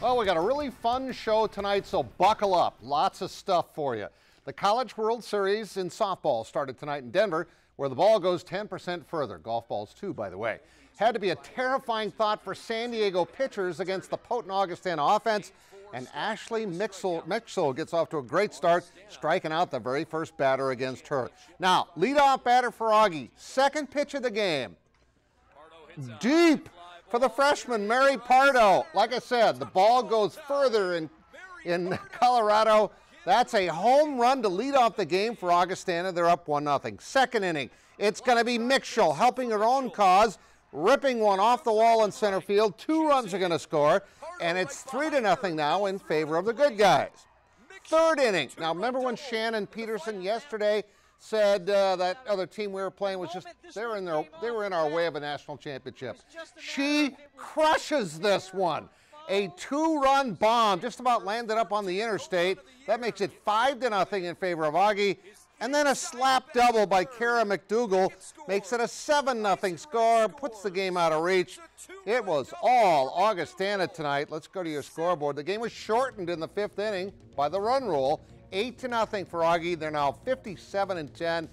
Well, we got a really fun show tonight, so buckle up. Lots of stuff for you. The College World Series in softball started tonight in Denver, where the ball goes 10% further. Golf balls, too, by the way. Had to be a terrifying thought for San Diego pitchers against the potent Augustana offense, and Ashley Mixel gets off to a great start, striking out the very first batter against her. Now, leadoff batter for Augie. Second pitch of the game. Deep for the freshman, Mary Pardo. Like I said, the ball goes further in Colorado. That's a home run to lead off the game for Augustana. They're up 1-0. Second inning, it's going to be Mixel helping her own cause, ripping one off the wall in center field. 2 runs are going to score, and it's 3-0 now in favor of the good guys. Third inning. Now, remember when Shannon Peterson yesterday said that other team we were playing was just, they were in our way of a national championship. She crushes this one. A 2-run bomb just about landed up on the interstate. That makes it 5-0 in favor of Augie. And then a slap double by Kara McDougal makes it a 7-0 score, puts the game out of reach. It was all Augustana tonight. Let's go to your scoreboard. The game was shortened in the 5th inning by the run rule. 8-0 for Augie. They're now 57-10.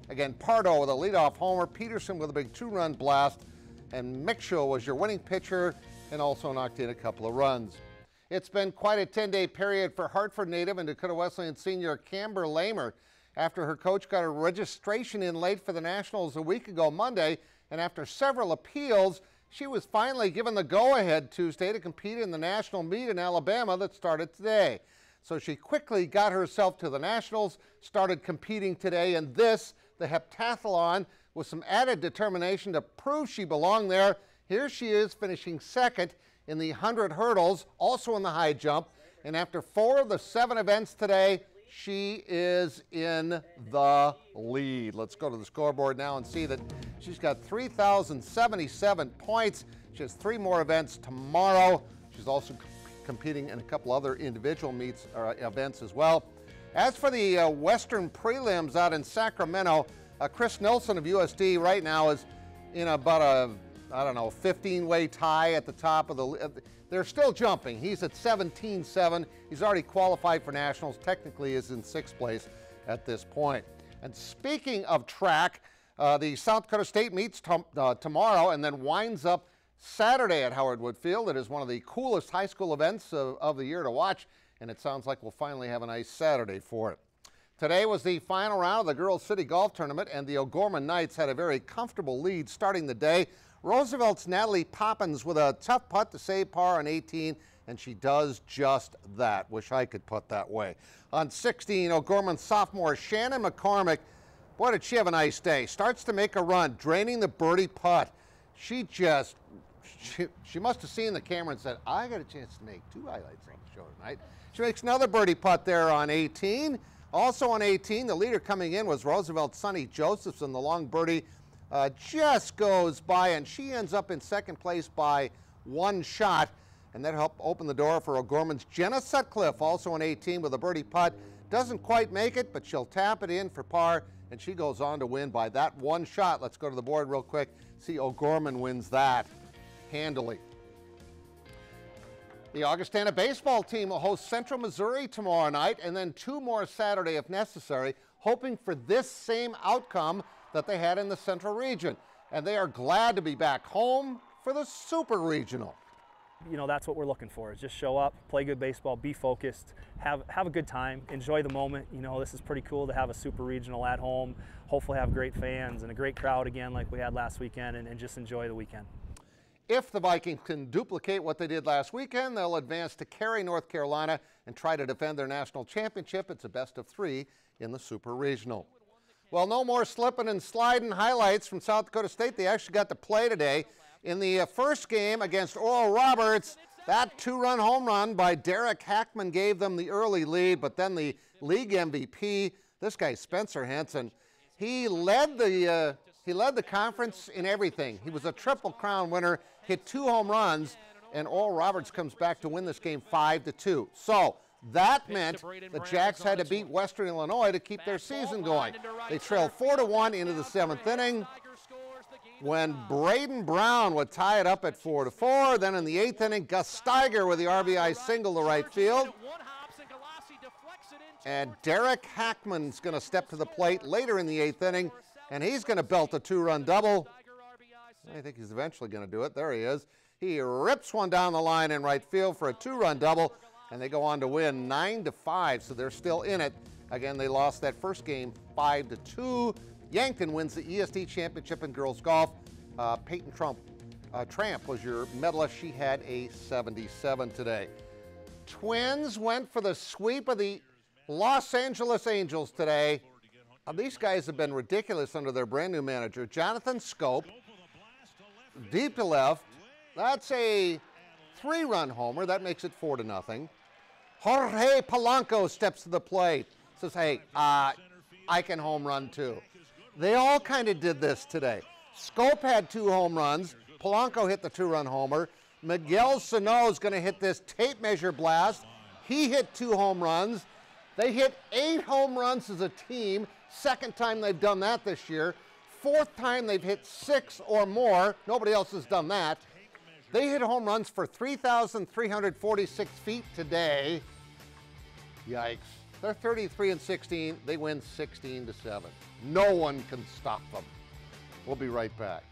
Again, Pardo with a leadoff homer, Peterson with a big 2-run blast, and Mixel was your winning pitcher and also knocked in a couple of runs. It's been quite a 10-day period for Hartford native and Dakota Wesleyan senior Camber Lamer after her coach got her registration in late for the Nationals a week ago Monday, and after several appeals, she was finally given the go-ahead Tuesday to compete in the national meet in Alabama that started today. So she quickly got herself to the Nationals, started competing today in this, the heptathlon, with some added determination to prove she belonged there. Here she is finishing second in the 100 hurdles, also in the high jump. And after 4 of the 7 events today, she is in the lead. Let's go to the scoreboard now and see that she's got 3,077 points. She has 3 more events tomorrow. She's also competing in a couple other individual meets or events as well. As for the Western prelims out in Sacramento, Chris Nilsson of USD right now is in about a, 15-way tie at the top of the, they're still jumping. He's at 17-7. He's already qualified for nationals, technically is in 6th place at this point. And speaking of track, the South Dakota State meets tomorrow and then winds up Saturday at Howard Wood Field. It is one of the coolest high school events of the year to watch, and it sounds like we'll finally have a nice Saturday for it. Today was the final round of the Girls City Golf Tournament, and the O'Gorman Knights had a very comfortable lead starting the day. Roosevelt's Natalie Poppins with a tough putt to save par on 18, and she does just that. Wish I could putt that way. On 16, O'Gorman sophomore Shannon McCormick, boy, did she have a nice day. Starts to make a run, draining the birdie putt. She must have seen the camera and said, I got a chance to make 2 highlights on the show tonight. She makes another birdie putt there on 18. Also on 18, the leader coming in was Roosevelt's Sonny Josephson. The long birdie just goes by, and she ends up in 2nd place by 1 shot. And that helped open the door for O'Gorman's Jenna Sutcliffe, also on 18 with a birdie putt. Doesn't quite make it, but she'll tap it in for par, and she goes on to win by that 1 shot. Let's go to the board real quick. See, O'Gorman wins that handily. The Augustana baseball team will host Central Missouri tomorrow night and then 2 more Saturday if necessary, hoping for this same outcome that they had in the Central Region. And they are glad to be back home for the Super Regional. You know, that's what we're looking for, is just show up, play good baseball, be focused, have a good time, enjoy the moment. You know, this is pretty cool to have a Super Regional at home, hopefully have great fans and a great crowd again like we had last weekend, and just enjoy the weekend. If the Vikings can duplicate what they did last weekend, they'll advance to Cary, North Carolina, and try to defend their national championship. It's a best of 3 in the Super Regional. Well, no more slipping and sliding highlights from South Dakota State. They actually got to play today. In the first game against Oral Roberts, that 2-run home run by Derek Hackman gave them the early lead, but then the league MVP, this guy Spencer Henson, he led the conference in everything. He was a Triple Crown winner, hit 2 home runs, and Oral Roberts comes back to win this game 5-2. So that meant the Jacks had to beat Western Illinois to keep their season going. They trailed 4-1 into the 7th inning. when Braden Brown would tie it up at 4-4. Then in the 8th inning, Gus Steiger with the RBI single to right field. And Derek Hackman's going to step to the plate later in the 8th inning, and he's going to belt a 2-run double. I think he's eventually going to do it. There he is. He rips one down the line in right field for a 2-run double, and they go on to win 9-5, so they're still in it. Again, they lost that first game 5-2. Yankton wins the ESD Championship in girls golf. Peyton Tramp was your medalist. She had a 77 today. Twins went for the sweep of the Los Angeles Angels today. These guys have been ridiculous under their brand new manager. Jonathan Scope, deep to left. That's a 3-run homer. That makes it 4-0. Jorge Polanco steps to the plate. Says, hey, I can home run too. They all kind of did this today. Scope had 2 home runs. Polanco hit the 2-run homer. Miguel Sano is going to hit this tape measure blast. He hit 2 home runs. They hit 8 home runs as a team. Second time they've done that this year. 4th time they've hit 6 or more. Nobody else has done that. They hit home runs for 3,346 feet today. Yikes. They're 33-16. They win 16-7. No one can stop them. We'll be right back.